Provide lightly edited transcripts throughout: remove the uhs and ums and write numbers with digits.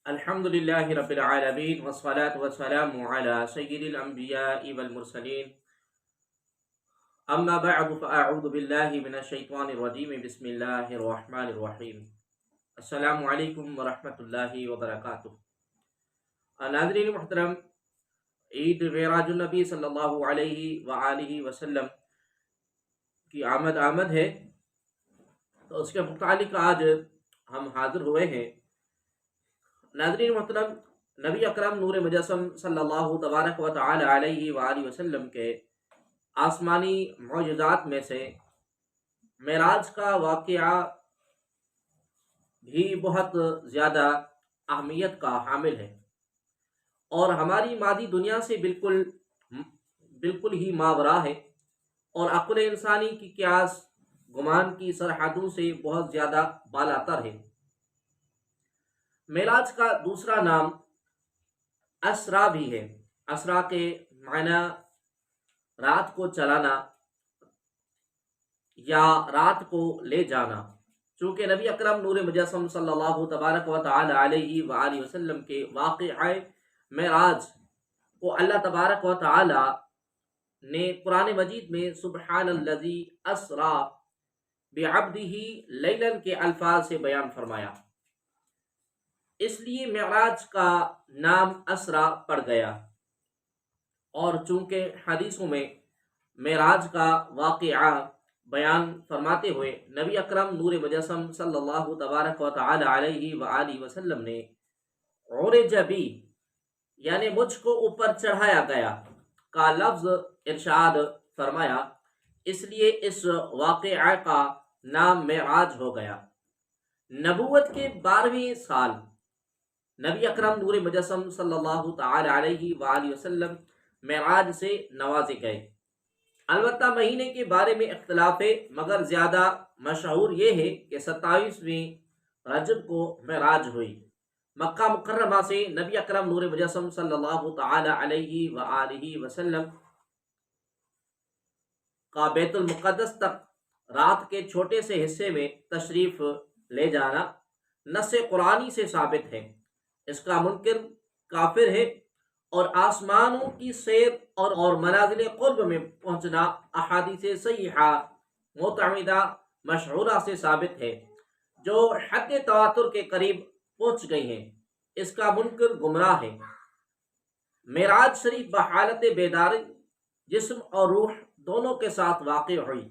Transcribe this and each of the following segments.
الحمد لله رب العالمين والصلاة والسلام على سيد الأنبياء والمرسلين. أما بعد فأعوذ بالله من الشيطان الرجيم. بسم الله الرحمن الرحيم. السلام علیکم ورحمۃ اللہ وبرکاتہ. ناظرین محترم، عید معراج النبی صلی اللہ علیہ وآلہ وسلم کی آمد ہے، تو اس کے متعلق آج ہم حاضر ہوئے ہیں. ناظرین محترم، نبی اکرم نور مجسم صلی اللہ تبارک و تعالی علیہ وآلہ وسلم کے آسمانی معجزات میں سے معراج کا واقعہ بھی بہت زیادہ اہمیت کا حامل ہے، اور ہماری مادی دنیا سے بالکل ہی ماورا ہے، اور عقل انسانی کی قیاس گمان کی سرحدوں سے بہت زیادہ بالاتر ہے. معراج کا دوسرا نام اسرا بھی ہے. اسرا کے معنی رات کو چلانا یا رات کو لے جانا. چونکہ نبی اکرم نور مجسم صلی اللہ تبارک و تعالی علیہ وآلہ وسلم کے واقعہ معراج کو اللہ تبارک و تعالی نے قرآن مجید میں سبحان الذی اسرا بعبدہ لیلا کے الفاظ سے بیان فرمایا، اس لیے معراج کا نام اسرا پڑ گیا. اور چونکہ حدیثوں میں معراج کا واقعہ بیان فرماتے ہوئے نبی اکرم نور مجسم صلی اللہ تبارک و تعالی علیہ وآلہ وسلم نے عرج بی یعنی مجھ کو اوپر چڑھایا گیا کا لفظ ارشاد فرمایا، اس لیے اس واقعہ کا نام معراج ہو گیا. نبوت کے 12ویں سال نبی اکرم نور مجسم صلی اللہ تعالی علیہ وآلہ وسلم معراج سے نوازے گئے. البتہ مہینے کے بارے میں اختلاف ہے، مگر زیادہ مشہور یہ ہے کہ 27ویں رجب کو معراج ہوئی. مکہ مکرمہ سے نبی اکرم نور مجسم صلی اللہ تعالی علیہ وآلہ وسلم کا بیت المقدس تک رات کے چھوٹے سے حصے میں تشریف لے جانا نص قرآنی سے ثابت ہے. اس کا منکر کافر ہے، اور آسمانوں کی سیر اور منازل قرب میں پہنچنا احادیث صحیحہ معتمدہ مشہورہ سے ثابت ہے، جو حد تواتر کے قریب پہنچ گئی ہیں. اس کا منکر گمراہ ہے. معراج شریف بحالت بیداری جسم اور روح دونوں کے ساتھ واقع ہوئی.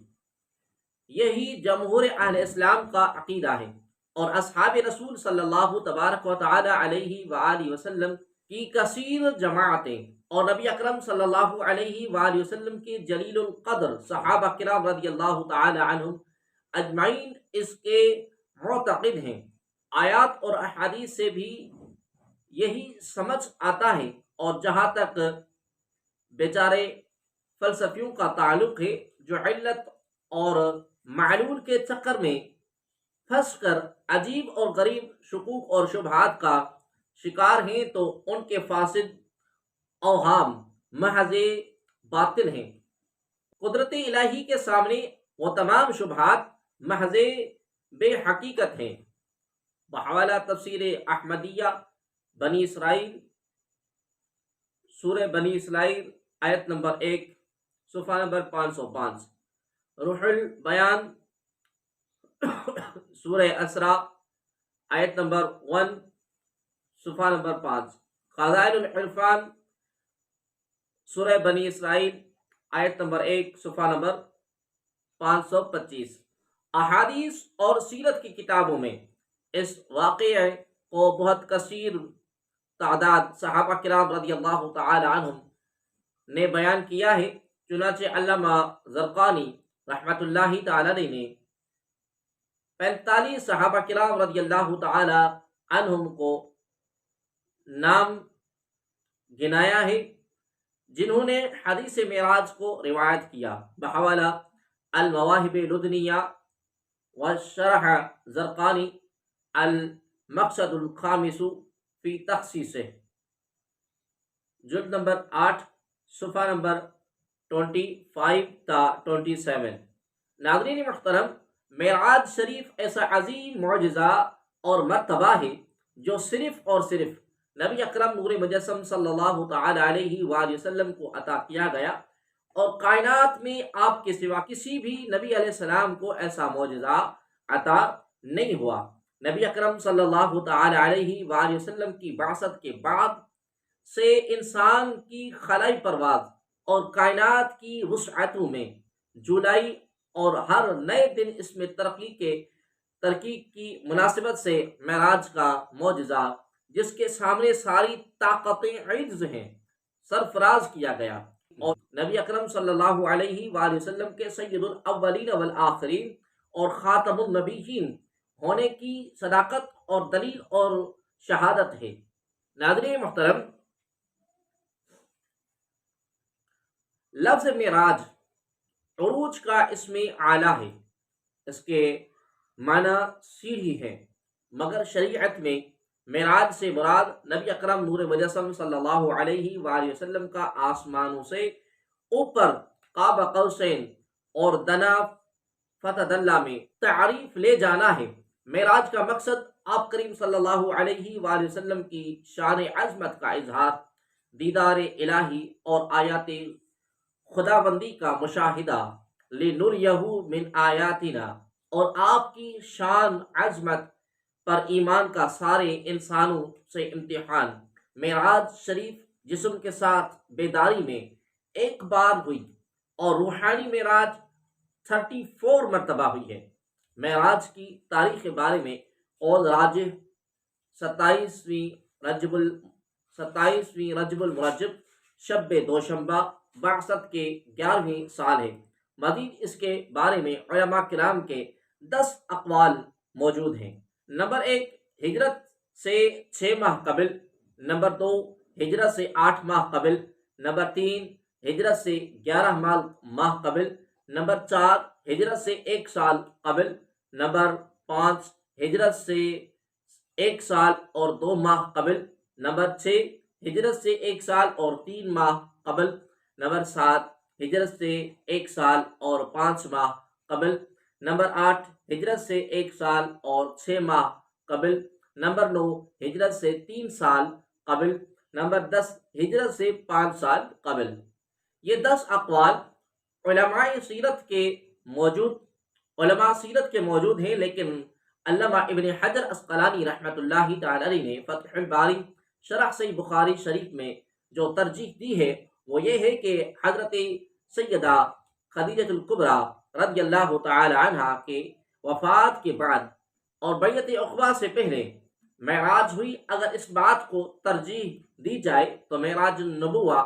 یہی جمہور اہل اسلام کا عقیدہ ہے، اور اصحاب رسول صلی اللہ تبارک و تعالی علیہ وآلہ وسلم کی کثیر جماعتیں اور نبی اکرم صلی اللہ علیہ وآلہ وسلم کی جلیل القدر صحابہ کرام رضی اللہ تعالی عنہم اجمعین اس کے معتقد ہیں. آیات اور احادیث سے بھی یہی سمجھ آتا ہے، اور جہاں تک بیچارے فلسفیوں کا تعلق ہے جو علت اور معلول کے چکر میں پھنس کر عجیب اور غریب شکوک اور شبہات کا شکار ہیں، تو ان کے فاسد اوہام محض باطل ہیں. قدرت الہی کے سامنے وہ تمام شبہات محض بے حقیقت ہیں. بحوالہ تفسیر احمدیہ بنی اسرائیل، سورہ بنی اسرائیل آیت نمبر 1 صفحہ نمبر 505، روح البیان سورہ اسرا آیت نمبر 1 صفحہ نمبر 5، خزائن العرفان سورہ بنی اسرائیل آیت نمبر 1 صفحہ نمبر 525. احادیث اور سیرت کی کتابوں میں اس واقعے کو بہت کثیر تعداد صحابہ کرام رضی اللہ تعالی عنہم نے بیان کیا ہے. چنانچہ علامہ زرقانی رحمۃ اللہ تعالی علیہ نے 45 صحابہ کرام رضی اللہ تعالی عنہم کو نام گنایا ہے جنہوں نے حدیث معراج کو روایت کیا. بحوالہ المواہب لدنیہ والشرح زرقانی المقصد الخامس فی تخصیصہ، جلد نمبر 8 صفحہ نمبر 25 تا 27. ناظرین محترم، معراج شریف ایسا عظیم معجزہ اور مرتبہ ہے جو صرف اور صرف نبی اکرم نور مجسم صلی اللہ تعالی علیہ وآلہ وسلم کو عطا کیا گیا، اور کائنات میں آپ کے سوا کسی بھی نبی علیہ السلام کو ایسا معجزہ عطا نہیں ہوا۔ نبی اکرم صلی اللہ تعالی علیہ وآلہ وسلم کی بعثت کے بعد سے انسان کی خلائی پرواز اور کائنات کی وسعتوں میں جولائی اور ہر نئے دن اس میں ترقی کی مناسبت سے معراج کا معجزہ، جس کے سامنے ساری طاقتیں عجز ہیں، سرفراز کیا گیا، اور نبی اکرم صلی اللہ علیہ وآلہ وسلم کے سید الاولین والآخرین اور خاتم النبیین ہونے کی صداقت اور دلیل اور شہادت ہے۔ ناظرین محترم، لفظ معراج عروج کا اسم اعلیٰ ہے، اس کے معنی سیڑھی ہے، مگر شریعت میں معراج سے مراد نبی اکرم نور مجسم صلی اللہ علیہ وآلہ وسلم کا آسمانوں سے اوپر قاب قوسین اور دنا فتدلہ میں تعریف لے جانا ہے۔ معراج کا مقصد آپ کریم صلی اللہ علیہ وآلہ وسلم کی شان عظمت کا اظہار، دیدار الہی اور آیات خداوندی کا مشاہدہ، لِنُرِيَهُ مِنْ آیاتنا، اور آپ کی شان عظمت پر ایمان کا سارے انسانوں سے امتحان۔ معراج شریف جسم کے ساتھ بیداری میں ایک بار ہوئی، اور روحانی معراج 34 مرتبہ ہوئی ہے۔ معراج کی تاریخ کے بارے میں قول راجح 27ویں رجب المرجب، شب دوشنبہ، بعثت کے 11ویں سال ہے۔ مزید اس کے بارے میں علماء کرام کے 10 اقوال موجود ہیں۔ نمبر 1، ہجرت سے 6 ماہ قبل۔ نمبر 2، ہجرت سے 8 ماہ قبل۔ نمبر 3، ہجرت سے 11 ماہ قبل۔ نمبر 4، ہجرت سے 1 سال قبل۔ نمبر 5، ہجرت سے 1 سال اور 2 ماہ قبل۔ نمبر 6، ہجرت سے 1 سال اور 3 ماہ قبل۔ نمبر 7، ہجرت سے 1 سال اور 5 ماہ قبل۔ نمبر 8، ہجرت سے 1 سال اور 6 ماہ قبل۔ نمبر 9، ہجرت سے 3 سال قبل۔ نمبر 10، ہجرت سے 5 سال قبل۔ یہ 10 اقوال علماء سیرت کے موجود ہیں، لیکن علامہ ابن حجر عسقلانی رحمۃ اللہ تعالی علیہ نے فتح الباری شرح صحیح بخاری شریف میں جو ترجیح دی ہے وہ یہ ہے کہ حضرت سیدہ خدیجہ الکبریٰ رضی اللہ تعالی عنہا کے وفات کے بعد اور بیعت عقبہ سے پہلے معراج ہوئی۔ اگر اس بات کو ترجیح دی جائے تو معراج النبوہ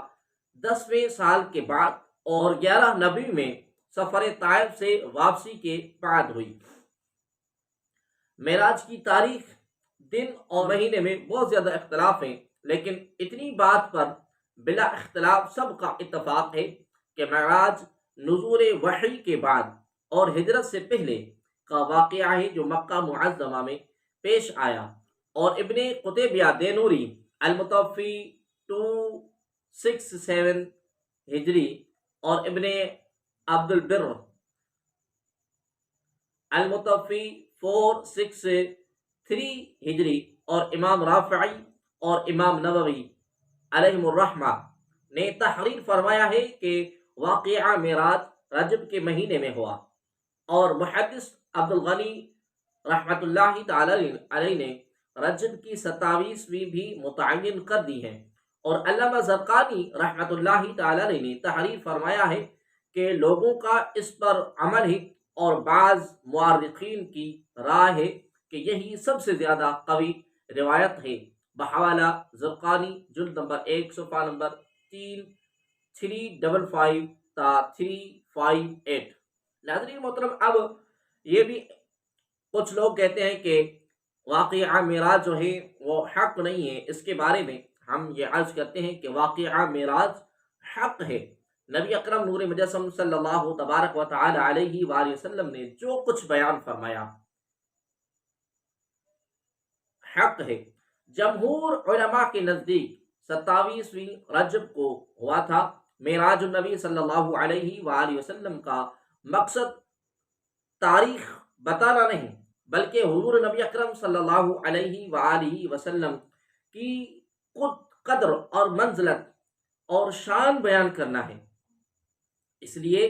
10ویں سال کے بعد اور 11 نبی میں سفر طائف سے واپسی کے بعد ہوئی۔ معراج کی تاریخ، دن اور مہینے میں بہت زیادہ اختلاف ہیں، لیکن اتنی بات پر بلا اختلاف سب کا اتفاق ہے کہ معراج نزول وحی کے بعد اور ہجرت سے پہلے کا واقعہ ہے، جو مکہ معظمہ میں پیش آیا، اور ابن قتیبہ دینوری المتوفی 267 ہجری اور ابن عبد البر المتوفی 463 ہجری اور امام رافعی اور امام نووی علیہم الرحمہ نے تحریر فرمایا ہے کہ واقعہ معراج رجب کے مہینے میں ہوا، اور محدث عبد الغنی رحمۃ اللہ تعالی علیہ نے رجب کی 27ویں بھی متعین کر دی ہے، اور علامہ زرقانی رحمۃ اللہ تعالی علیہ نے تحریر فرمایا ہے کہ لوگوں کا اس پر عمل ہے، اور بعض مورخین کی رائے ہے کہ یہی سب سے زیادہ قوی روایت ہے، بحوالہ زرقانی جلد نمبر 1 صفحہ نمبر 355 تا 358۔ ناظرین محترم، اب یہ بھی کچھ لوگ کہتے ہیں کہ واقعہ معراج جو ہے وہ حق نہیں ہے۔ اس کے بارے میں ہم یہ عرض کرتے ہیں کہ واقعہ معراج حق ہے۔ نبی اکرم نور مجسم صلی اللہ تبارک و تعالی علیہ وآلہ وسلم نے جو کچھ بیان فرمایا حق ہے۔ جمہور علماء کے نزدیک 27ویں رجب کو ہوا تھا۔ معراج النبی صلی اللہ علیہ وآلہ وسلم کا مقصد تاریخ بتانا نہیں، بلکہ حضور نبی اکرم صلی اللہ علیہ وآلہ وسلم کی قدر اور منزلت اور شان بیان کرنا ہے۔ اس لیے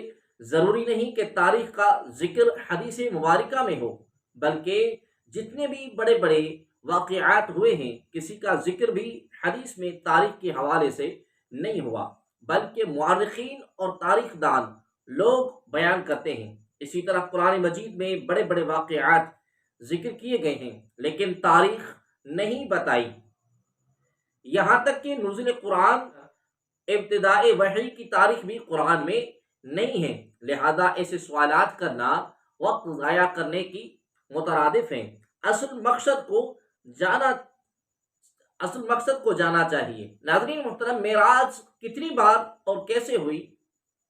ضروری نہیں کہ تاریخ کا ذکر حدیث مبارکہ میں ہو، بلکہ جتنے بھی بڑے بڑے واقعات ہوئے ہیں کسی کا ذکر بھی حدیث میں تاریخ کے حوالے سے نہیں ہوا، بلکہ مورخین اور تاریخ دان لوگ بیان کرتے ہیں۔ اسی طرح قرآن مجید میں بڑے بڑے واقعات ذکر کیے گئے ہیں لیکن تاریخ نہیں بتائی، یہاں تک کہ نزول قرآن، ابتداء وحی کی تاریخ بھی قرآن میں نہیں ہے۔ لہذا ایسے سوالات کرنا وقت ضائع کرنے کی مترادف ہیں۔ اصل مقصد کو جانا اصل مقصد کو جانا چاہیے۔ ناظرین محترم، معراج کتنی بار اور کیسے ہوئی؟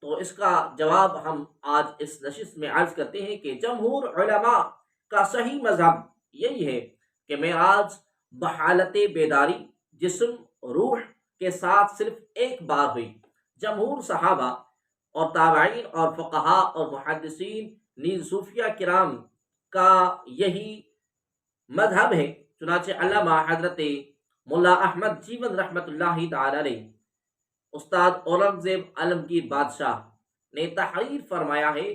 تو اس کا جواب ہم آج اس نشست میں عرض کرتے ہیں کہ جمہور علماء کا صحیح مذہب یہی ہے کہ معراج بحالت بیداری جسم روح کے ساتھ صرف ایک بار ہوئی۔ جمہور صحابہ اور تابعین اور فقہا اور محدثین نیز صوفیہ کرام کا یہی مذہب ہے۔ چنانچہ علامہ حضرت ملا احمد جیون رحمۃ اللہ تعالی علیہ، استاد اورنگزیب عالمگیر بادشاہ نے تحریر فرمایا ہے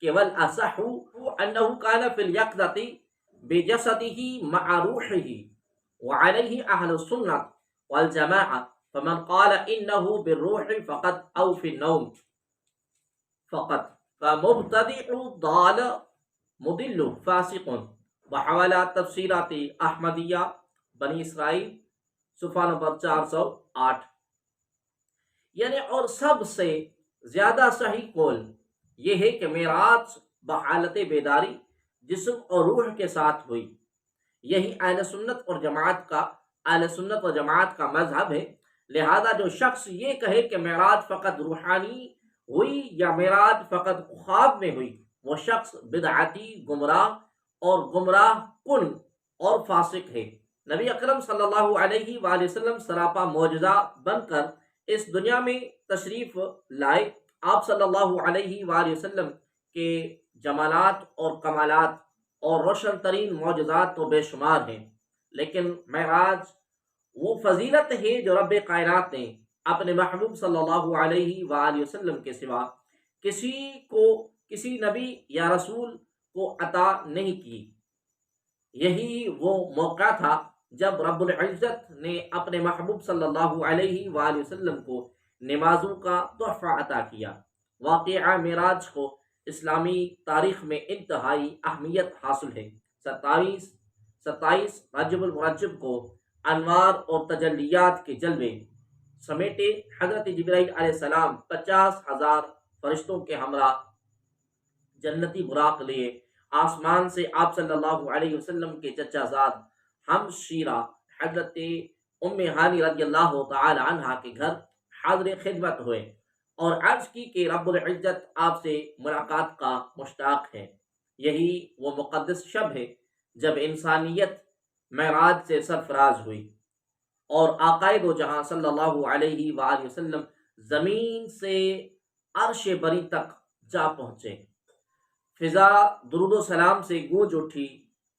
کہ والاصح انه كان في اليقظة بجسده مع روحه وعليه اهل السنة والجماعة، فمن قال انه بالروح فقد او في النوم فقط فمبتدع ضال مضل فاسق۔ بحوالہ تفسیرات احمدیہ بنی اسرائیل صفحہ نمبر 408۔ یعنی اور سب سے زیادہ صحیح قول یہ ہے کہ معراج بحالت بیداری جسم اور روح کے ساتھ ہوئی۔ یہی اہل سنت و جماعت کا مذہب ہے۔ لہذا جو شخص یہ کہے کہ معراج فقط روحانی ہوئی یا معراج فقط خواب میں ہوئی، وہ شخص بدعتی، گمراہ کن اور فاسق ہے۔ نبی اکرم صلی اللہ علیہ وآلہ وسلم سراپا معجزہ بن کر اس دنیا میں تشریف لائے۔ آپ صلی اللہ علیہ وآلہ وسلم کے جمالات اور کمالات اور روشن ترین معجزات تو بے شمار ہیں، لیکن معراج وہ فضیلت ہے جو رب کائنات نے اپنے محبوب صلی اللہ علیہ وآلہ وسلم کے سوا کسی نبی یا رسول کو عطا نہیں کی۔ یہی وہ موقع تھا جب رب العزت نے اپنے محبوب صلی اللہ علیہ وآلہ وسلم کو نمازوں کا تحفہ عطا کیا۔ واقعہ معراج کو اسلامی تاریخ میں انتہائی اہمیت حاصل ہے۔ 27 رجب المرجب کو انوار اور تجلیات کے جلوے سمیٹے حضرت جبرائیل علیہ السلام 50,000 فرشتوں کے ہمراہ جنتی براق لیے آسمان سے آپ صلی اللہ علیہ وسلم کے چچا زاد ہم شیرہ حضرت ام ہانی رضی اللہ تعالی عنہا کے گھر حاضر خدمت ہوئے اور عرض کی کہ رب العزت آپ سے ملاقات کا مشتاق ہے۔ یہی وہ مقدس شب ہے جب انسانیت معراج سے سرفراز ہوئی اور آقائے دو جہاں صلی اللہ علیہ وآلہ وسلم زمین سے عرش بری تک جا پہنچے۔ فضا درود و سلام سے گونج اٹھی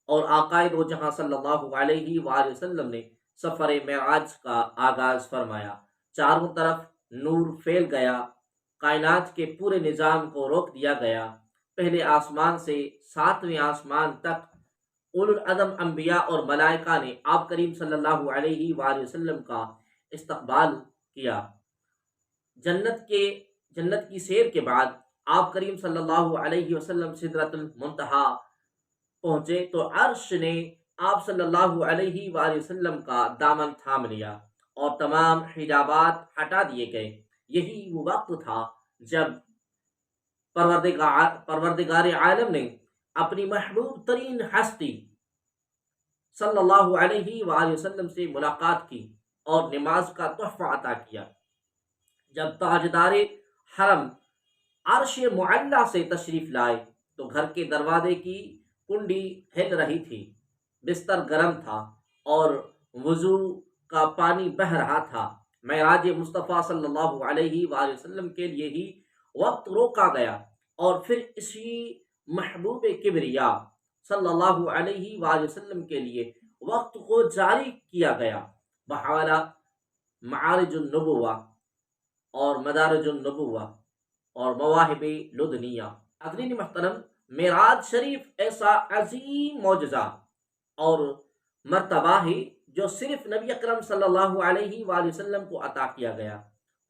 اور آقائے دو جہاں صلی اللہ علیہ وآلہ وسلم نے سفر معراج کا آغاز فرمایا۔ چاروں طرف نور پھیل گیا، کائنات کے پورے نظام کو روک دیا گیا۔ پہلے آسمان سے 7ویں آسمان تک اولو العزم انبیاء اور ملائکہ نے آپ کریم صلی اللہ علیہ وآلہ وسلم کا استقبال کیا۔ جنت کی سیر کے بعد آپ کریم صلی اللہ علیہ وسلم سدرۃ المنتہا پہنچے تو عرش نے آپ صلی اللہ علیہ وآلہ وسلم کا دامن تھام لیا اور تمام حجابات ہٹا دیے گئے۔ یہی وہ وقت تھا جب پروردگار عالم نے اپنی محبوب ترین ہستی صلی اللہ علیہ وآلہ وسلم سے ملاقات کی اور نماز کا تحفہ عطا کیا۔ جب تاجدار حرم عرش معلیٰ سے تشریف لائے تو گھر کے دروازے کی کنڈی ہل رہی تھی، بستر گرم تھا اور وضو کا پانی بہہ رہا تھا۔ معراج مصطفیٰ صلی اللہ علیہ وآلہ وسلم کے لیے ہی وقت روکا گیا اور پھر اسی محبوب کبریا صلی اللہ علیہ وآلہ وسلم کے لیے وقت کو جاری کیا گیا بحوالہ معارج النبوہ اور مدارج النبوہ اور مواہب لدنیہ۔ حضرین محترم، معراج شریف ایسا عظیم معجزہ اور مرتبہ ہے جو صرف نبی اکرم صلی اللہ علیہ وآلہ وسلم کو عطا کیا گیا،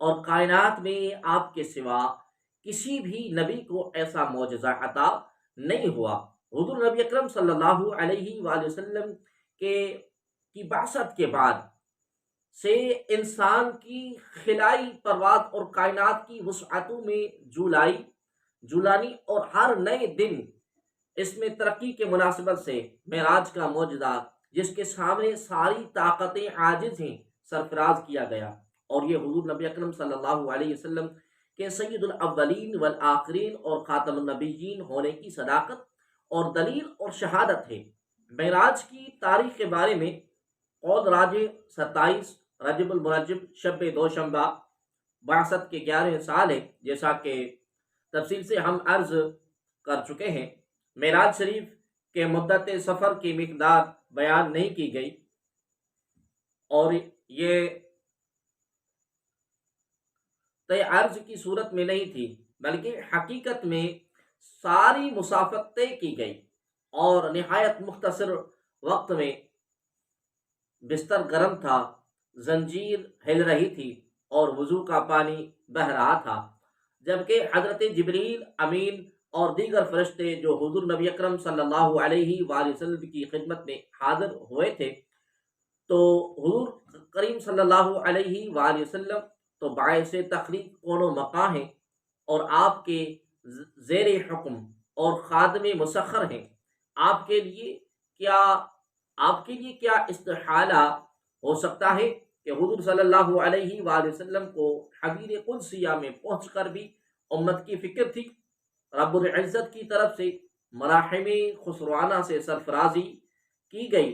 اور کائنات میں آپ کے سوا کسی بھی نبی کو ایسا معجزہ عطا نہیں ہوا۔ حضور نبی اکرم صلی اللہ علیہ وآلہ وسلم کے کی بعثت کے بعد سے انسان کی خلائی پرواز اور کائنات کی وسعتوں میں جولانی اور ہر نئے دن اس میں ترقی کے مناسبت سے معراج کا معجزہ جس کے سامنے ساری طاقتیں عاجز ہیں سرفراز کیا گیا، اور یہ حضور نبی اکرم صلی اللہ علیہ وسلم کے سید الاولین والآخرین اور خاتم النبیین ہونے کی صداقت اور دلیل اور شہادت ہے۔ معراج کی تاریخ کے بارے میں قول راج 27 رجب المرجب شب دوشنبہ بعثت کے 11 سال ہے، جیسا کہ تفصیل سے ہم عرض کر چکے ہیں۔ معراج شریف کے مدت سفر کی مقدار بیان نہیں کی گئی، اور یہ طے عرض کی صورت میں نہیں تھی، بلکہ حقیقت میں ساری مسافت طے کی گئی اور نہایت مختصر وقت میں۔ بستر گرم تھا، زنجیر ہل رہی تھی اور وضو کا پانی بہہ رہا تھا، جبکہ حضرت جبریل امین اور دیگر فرشتے جو حضور نبی اکرم صلی اللہ علیہ وآلہ وسلم کی خدمت میں حاضر ہوئے تھے، تو حضور کریم صلی اللہ علیہ وآلہ وسلم تو باعث تخلیق کون و مقام ہیں، اور آپ کے زیر حکم اور خادم مسخر ہیں۔ آپ کے لیے کیا آپ کے لیے کیا استحالہ ہو سکتا ہے کہ حضور صلی اللہ علیہ وآلہ وسلم کو حبیب قدسیہ میں پہنچ کر بھی امت کی فکر تھی؟ رب العزت کی طرف سے مراحم خسروانہ سے سرفرازی کی گئی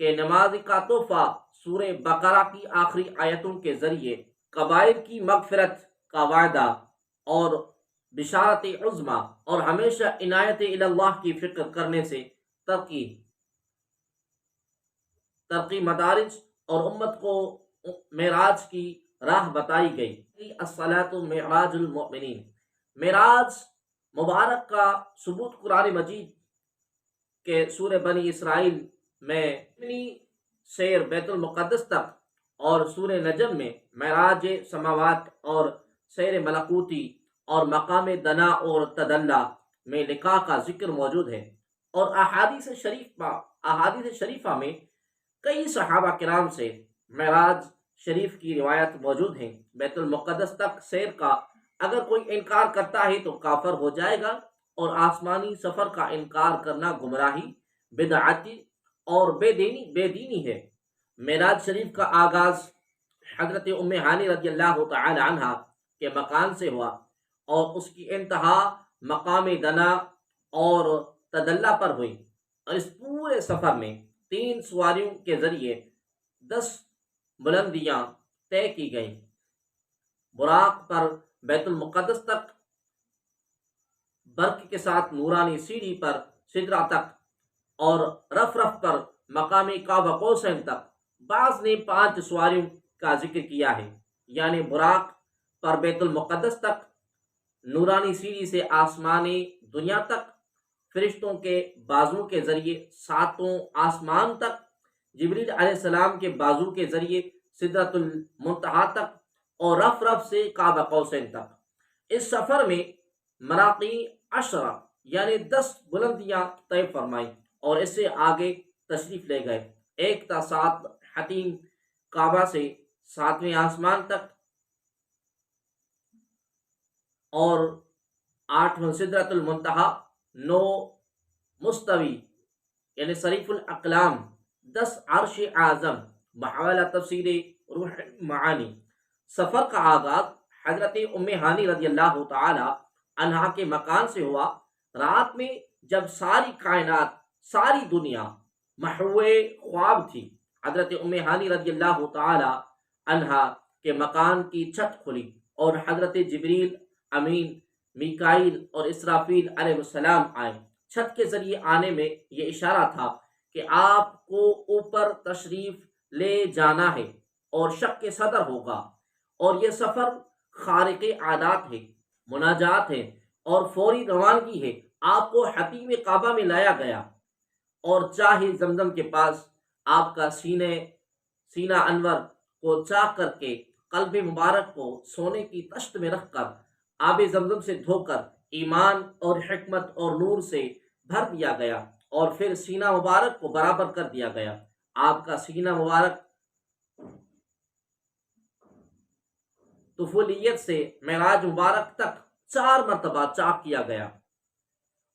کہ نماز کا تحفہ سورہ بقرہ کی آخری آیتوں کے ذریعے کبائر کی مغفرت کا وعدہ اور بشارت عظمی اور ہمیشہ عنایت اللہ کی فکر کرنے سے ترقی مدارج اور امت کو معراج کی راہ بتائی گئی۔ الصلاۃ معراج المؤمنین، معراج مبارک کا ثبوت قرآن مجید کے سورہ بنی اسرائیل میں سیر بیت المقدس تک، اور سورہ نجم میں معراج سماوات اور سیر ملکوتی اور مقام دنا اور تدلہ میں لقاء کا ذکر موجود ہے، اور احادیث شریفہ میں کئی صحابہ کرام سے معراج شریف کی روایت موجود ہیں۔ بیت المقدس تک سیر کا اگر کوئی انکار کرتا ہے تو کافر ہو جائے گا، اور آسمانی سفر کا انکار کرنا گمراہی، بدعتی اور بے دینی ہے۔ معراج شریف کا آغاز حضرت ام ہانی رضی اللہ تعالی عنہ کے مکان سے ہوا، اور اس کی انتہا مقام دنا اور تدلہ پر ہوئی، اور اس پورے سفر میں 3 سواریوں کے ذریعے 10 بلندیاں طے کی گئیں۔ براق پر بیت المقدس تک، برق کے ساتھ نورانی سیڑھی پر سدرہ تک، اور رف پر مقامی قاب قوسین تک۔ بعض نے 5 سواریوں کا ذکر کیا ہے، یعنی براق پر بیت المقدس تک، نورانی سیڑھی سے آسمانی دنیا تک، فرشتوں کے بازو کے ذریعے 7 آسمان تک، جبریل علیہ السلام کے بازو کے ذریعے سدرۃ المنتہا تک، اور رف سے قاب قوسین تک۔ اس سفر میں مراقی 10 یعنی 10 بلندیاں طے فرمائی، اور اس سے آگے تشریف لے گئے۔ ایک تا 7 حتیم کعبہ سے 7ویں آسمان تک، اور 8 سدرۃ المنتہا، 9 مستوی یعنی صریف الاقلام، 10 عرش اعظم بحوالہ تفسیر روح المعانی۔ سفر کا آغاز حضرت ام ہانی رضی اللہ تعالی عنہا کے مکان سے ہوا۔ رات میں جب ساری کائنات، ساری دنیا محو خواب تھی، حضرت ام ہانی رضی اللہ تعالی عنہا کے مکان کی چھت کھلی، اور حضرت جبریل امین، میکائیل اور اسرافیل علیہ السلام آئے۔ چھت کے ذریعے آنے میں یہ اشارہ تھا کہ آپ کو اوپر تشریف لے جانا ہے اور شق کے صدر ہوگا، اور یہ سفر خارق عادات ہے، مناجات ہے اور فوری روانگی ہے۔ آپ کو حتیم کعبہ میں لایا گیا اور چاہے زمزم کے پاس آپ کا سینہ انور کو چاک کر کے قلب مبارک کو سونے کی تشت میں رکھ کر آب زمزم سے دھو کر ایمان اور حکمت اور نور سے بھر دیا گیا، اور پھر سینہ مبارک کو برابر کر دیا گیا۔ آپ کا سینہ مبارک طفولیت سے معراج مبارک تک 4 مرتبہ چاک کیا گیا،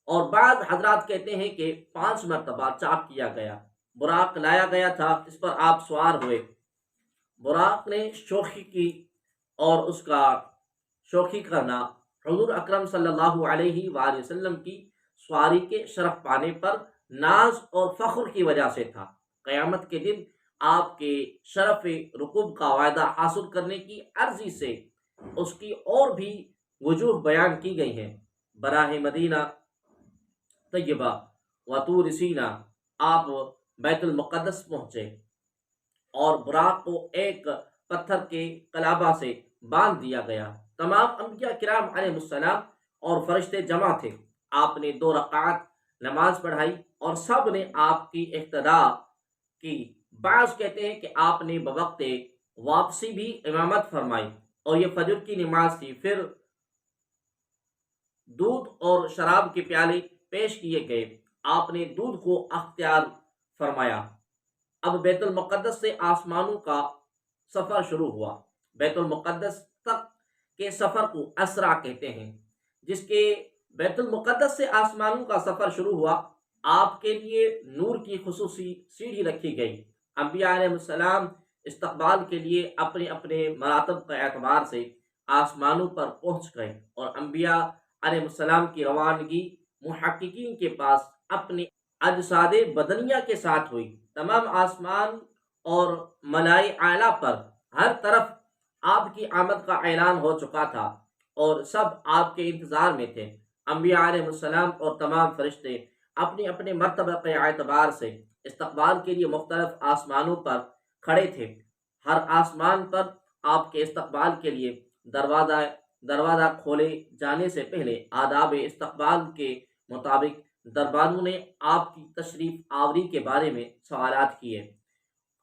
اور بعض حضرات کہتے ہیں کہ 5 مرتبہ چاک کیا گیا۔ براق لایا گیا تھا، اس پر آپ سوار ہوئے۔ براق نے شوخی کی، اور اس کا شوخی کرنا حضور اکرم صلی اللہ علیہ وآلہ وسلم کی سواری کے شرف پانے پر ناز اور فخر کی وجہ سے تھا۔ قیامت کے دن آپ کے شرف رکوب کا وعدہ حاصل کرنے کی عرضی سے اس کی اور بھی وجوہ بیان کی گئی ہیں۔ براہ مدینہ طیبہ و طور سینا آپ بیت المقدس پہنچے، اور براق کو ایک پتھر کے کلابہ سے باندھ دیا گیا۔ تمام انبیاء کرام علیہ السلام اور فرشتے جمع تھے۔ آپ نے 2 رکعت نماز پڑھائی اور سب نے آپ کی اقتداء کی۔ بعض کہتے ہیں کہ آپ نے بوقت واپسی بھی امامت فرمائی، اور یہ فجر کی نماز تھی۔ پھر دودھ اور شراب کے پیالے پیش کیے گئے، آپ نے دودھ کو اختیار فرمایا۔ اب بیت المقدس سے آسمانوں کا سفر شروع ہوا۔ بیت المقدس تک کے سفر کو اسرا کہتے ہیں۔ جس کے بیت المقدس سے آسمانوں کا سفر شروع ہوا، آپ کے لیے نور کی خصوصی سیڑھی رکھی گئی۔ انبیاء علیہ السلام استقبال کے لیے اپنے اپنے مراتب کے اعتبار سے آسمانوں پر پہنچ گئے، اور انبیاء علیہ السلام کی روانگی محققین کے پاس اپنی اجساد بدنیہ کے ساتھ ہوئی۔ تمام آسمان اور ملائے اعلیٰ پر ہر طرف آپ کی آمد کا اعلان ہو چکا تھا، اور سب آپ کے انتظار میں تھے۔ انبیاء علیہ السلام اور تمام فرشتے اپنے اپنے مرتبہ کے اعتبار سے استقبال کے لیے مختلف آسمانوں پر کھڑے تھے۔ ہر آسمان پر آپ کے استقبال کے لیے دروازہ کھولے جانے سے پہلے آداب استقبال کے مطابق دربانوں نے آپ کی تشریف آوری کے بارے میں سوالات کیے۔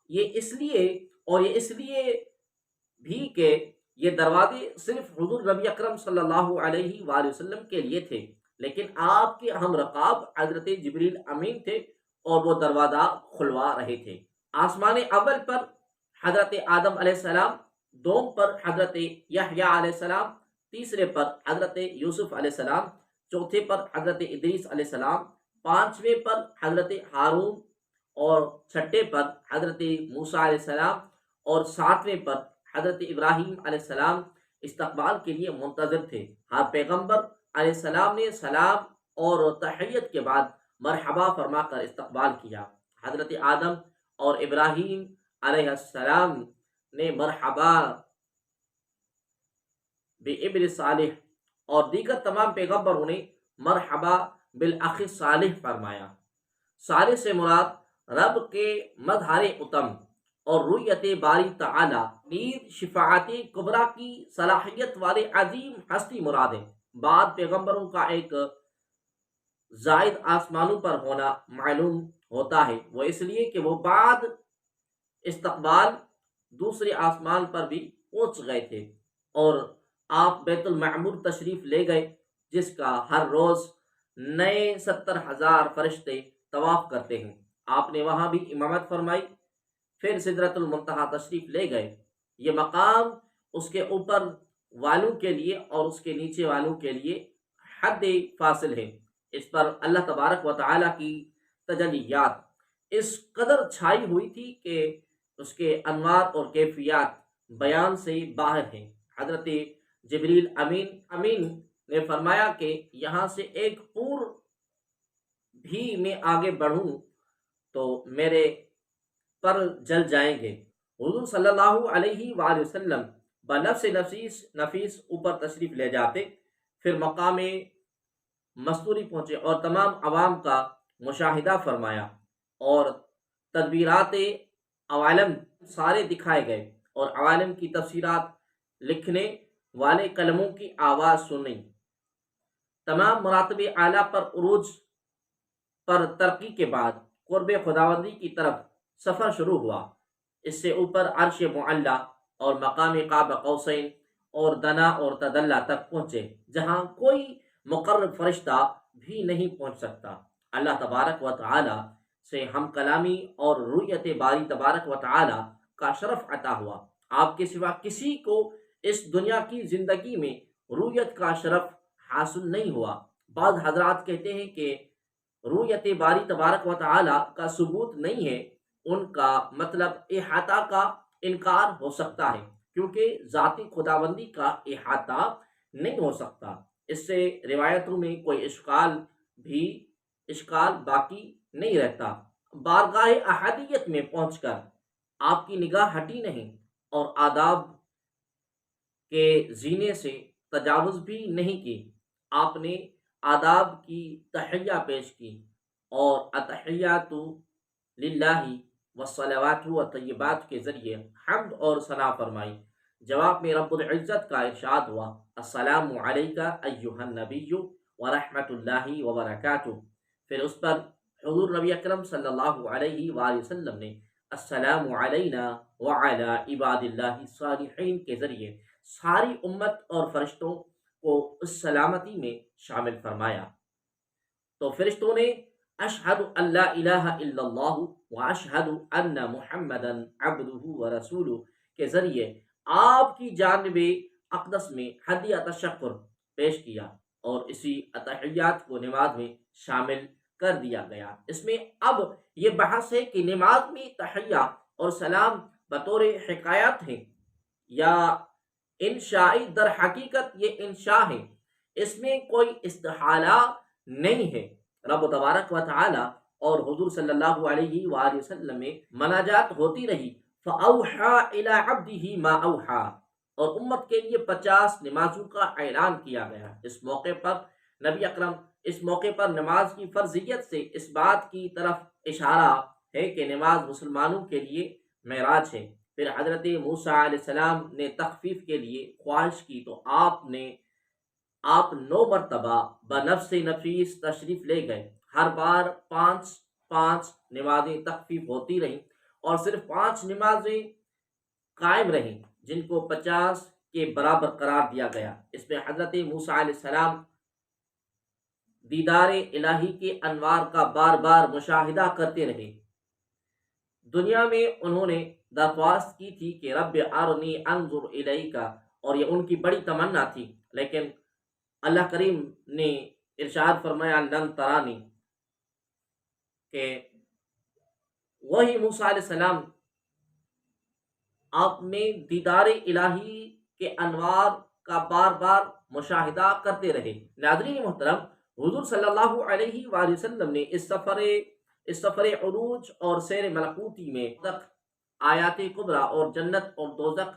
یہ اس لیے بھی کہ یہ دروازے صرف حضور نبی اکرم صلی اللہ علیہ وآلہ وسلم کے لیے تھے، لیکن آپ کے ہم رقاب حضرت جبریل امین تھے، اور وہ دروازہ کھلوا رہے تھے۔ آسمان اول پر حضرت آدم علیہ السلام، دوم پر حضرت یحییٰ علیہ السلام، تیسرے پر حضرت یوسف علیہ السلام، چوتھے پر حضرت ادریس علیہ السلام، پانچویں پر حضرت ہارون، اور چھٹے پر حضرت موسیٰ علیہ السلام، اور ساتویں پر حضرت ابراہیم علیہ السلام استقبال کے لیے منتظر تھے۔ ہر پیغمبر علیہ السلام نے سلام اور تحیت کے بعد مرحبا فرما کر استقبال کیا۔ حضرت آدم اور ابراہیم علیہ السلام نے مرحبا بابن صالح، اور دیگر تمام پیغمبروں نے مرحبا بالاخ صالح فرمایا۔ صالح سے مراد رب کے مظہر اتم اور رویت باری تعالی نید شفاعت کبریٰ کی صلاحیت والے عظیم ہستی مراد ہے۔ بعد پیغمبروں کا ایک زائد آسمانوں پر ہونا معلوم ہوتا ہے، وہ اس لیے کہ وہ بعد استقبال دوسرے آسمان پر بھی پہنچ گئے تھے، اور آپ بیت المعمور تشریف لے گئے، جس کا ہر روز نئے 70,000 فرشتے طواف کرتے ہیں۔ آپ نے وہاں بھی امامت فرمائی۔ پھر سدرۃ المنتہا تشریف لے گئے۔ یہ مقام اس کے اوپر والوں کے لیے اور اس کے نیچے والوں کے لیے حد فاصل ہے۔ اس پر اللہ تبارک و تعالیٰ کی تجلیات اس قدر چھائی ہوئی تھی کہ اس کے انوار اور کیفیات بیان سے باہر ہیں۔ حضرت جبریل امین نے فرمایا کہ یہاں سے ایک پور بھی میں آگے بڑھوں تو میرے پر جل جائیں گے۔ حضور صلی اللہ علیہ وآلہ وسلم بنفس نفیس اوپر تشریف لے جاتے، پھر مقام مستوری پہنچے اور تمام عوام کا مشاہدہ فرمایا، اور تدبیرات عوالم سارے دکھائے گئے، اور عوالم کی تفسیرات لکھنے والے قلموں کی آواز سنی۔ تمام مراتب اعلیٰ پر عروج پر ترقی کے بعد قرب خداوندی کی طرف سفر شروع ہوا۔ اس سے اوپر عرش معلی اور مقام قاب قوسین اور دنا اور تدلا تک پہنچے، جہاں کوئی مقرب فرشتہ بھی نہیں پہنچ سکتا۔ اللہ تبارک و تعالی سے ہم کلامی اور رؤیت باری تبارک و تعالی کا شرف عطا ہوا۔ آپ کے سوا کسی کو اس دنیا کی زندگی میں رؤیت کا شرف حاصل نہیں ہوا۔ بعض حضرات کہتے ہیں کہ رؤیت باری تبارک و تعالی کا ثبوت نہیں ہے، ان کا مطلب احاطہ کا انکار ہو سکتا ہے، کیونکہ ذاتی خداوندی کا احاطہ نہیں ہو سکتا۔ اس سے روایتوں میں کوئی اشکال باقی نہیں رہتا۔ بارگاہ احدیت میں پہنچ کر آپ کی نگاہ ہٹی نہیں، اور آداب کے زینے سے تجاوز بھی نہیں کی۔ آپ نے آداب کی تحیہ پیش کی، اور التحیات للہ والصلوات والطیبات کے ذریعے حمد اور ثنا فرمائی۔ جواب میں رب العزت کا ارشاد ہوا، السلام علیک ایہا النبی ورحمۃ اللہ وبرکاتہ۔ پھر اس پر حضور نبی اکرم صلی اللہ علیہ وآلہ وسلم نے السلام علینا وعلی عباد اللہ الصالحین کے ذریعے ساری امت اور فرشتوں کو اس سلامتی میں شامل فرمایا۔ تو فرشتوں نے اشہد ان لا الہ الا اللہ واشہد ان محمدا عبدہ ورسولہ کے ذریعے آپ کی جانب اقدس میں ہدیہ تشکر پیش کیا، اور اسی اتحیات کو نماز میں شامل کر دیا گیا۔ اس میں اب یہ بحث ہے کہ نماز میں تحیہ اور سلام بطور حکایت ہیں یا انشائی۔ در حقیقت یہ انشاء ہے، اس میں کوئی استحالہ نہیں ہے۔ رب تبارک و تعالی اور حضور صلی اللہ علیہ وآلہ وسلم میں مناجات ہوتی رہی۔ فَأَوْحَى إِلَىٰ عَبْدِهِ مَا أَوْحَىٰ، اور امت کے لیے 50 نمازوں کا اعلان کیا گیا۔ اس موقع پر نبی اکرم اس موقع پر نماز کی فرضیت سے اس بات کی طرف اشارہ ہے کہ نماز مسلمانوں کے لیے معراج ہے۔ پھر حضرت موسیٰ علیہ السلام نے تخفیف کے لیے خواہش کی تو آپ 9 مرتبہ بنفس نفیس تشریف لے گئے۔ ہر بار 5 نمازیں تخفیف ہوتی رہیں، اور صرف 5 نمازیں قائم رہیں، جن کو 50 کے برابر قرار دیا گیا۔ اس میں حضرت موسیٰ علیہ السلام دیدار الہی کے انوار کا بار بار مشاہدہ کرتے رہے۔ دنیا میں انہوں نے درخواست کی تھی کہ رب ارنی انظر الیک، اور یہ ان کی بڑی تمنا تھی، لیکن اللہ کریم نے ارشاد فرمایا لن ترانی، کہ وہی موسیٰ علیہ السلام آپ نے دیدار الہی کے انوار کا بار بار مشاہدہ کرتے رہے۔ ناظرین محترم، حضور صلی اللہ علیہ وآلہ وسلم نے اس سفر عروج اور سیر ملکوتی میں آیات کبریٰ اور جنت اور دوزخ،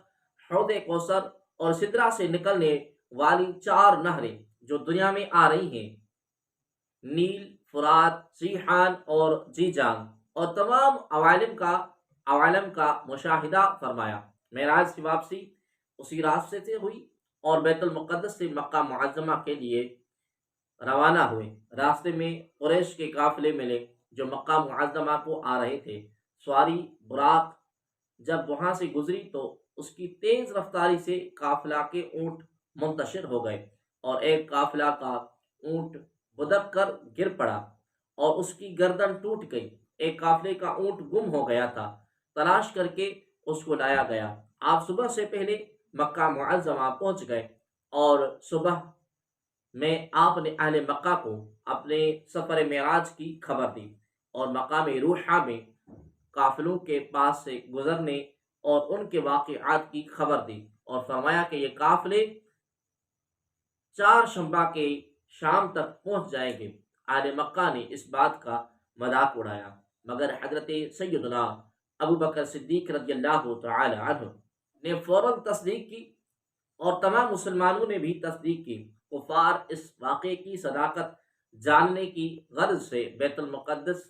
حوض کوثر اور سدرہ سے نکلنے والی 4 نہریں جو دنیا میں آ رہی ہیں، نیل، فرات، سیحان اور جیجان، اور تمام عوالم کا مشاہدہ فرمایا۔ معراج کی واپسی اسی راستے سے ہوئی، اور بیت المقدس سے مکہ معظمہ کے لیے روانہ ہوئے۔ راستے میں قریش کے قافلے ملے جو مکہ معظمہ کو آ رہے تھے۔ سواری براق جب وہاں سے گزری تو اس کی تیز رفتاری سے قافلہ کے اونٹ منتشر ہو گئے، اور ایک قافلہ کا اونٹ بدک کر گر پڑا اور اس کی گردن ٹوٹ گئی۔ ایک قافلے کا اونٹ گم ہو گیا تھا، تلاش کر کے اس کو لایا گیا۔ آپ صبح سے پہلے مکہ معظمہ پہنچ گئے، اور صبح میں آپ نے اہل مکہ کو اپنے سفر معراج کی خبر دی، اور مقام روحہ میں قافلوں کے پاس سے گزرنے اور ان کے واقعات کی خبر دی، اور فرمایا کہ یہ قافلے 4 شنبہ کے شام تک پہنچ جائیں گے۔ اہل مکہ نے اس بات کا مذاق اڑایا، مگر حضرت سیدنا ابو بکر صدیق رضی اللہ تعالی عنہ نے فوراً تصدیق کی، اور تمام مسلمانوں نے بھی تصدیق کی۔ کفار اس واقعے کی صداقت جاننے کی غرض سے بیت المقدس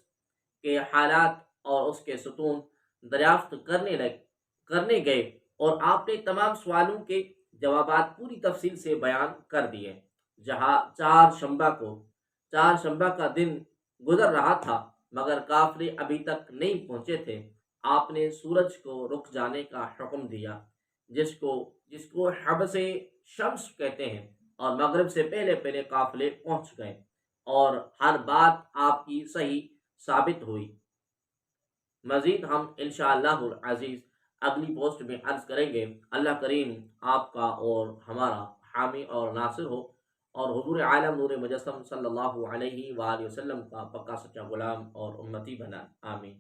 کے حالات اور اس کے ستون دریافت کرنے گئے، اور آپ نے تمام سوالوں کے جوابات پوری تفصیل سے بیان کر دیے۔ جہاں چار شنبہ کا دن گزر رہا تھا مگر قافلے ابھی تک نہیں پہنچے تھے، آپ نے سورج کو رک جانے کا حکم دیا، جس کو حبس شمس کہتے ہیں، اور مغرب سے پہلے پہلے قافلے پہنچ گئے، اور ہر بات آپ کی صحیح ثابت ہوئی۔ مزید ہم انشاءاللہ العزیز اگلی پوسٹ میں عرض کریں گے۔ اللہ کریم آپ کا اور ہمارا حامی اور ناصر ہو، اور حضور عالم نور مجسم صلی اللہ علیہ وآلہ وسلم کا پکا سچا غلام اور امتی بنا، آمین۔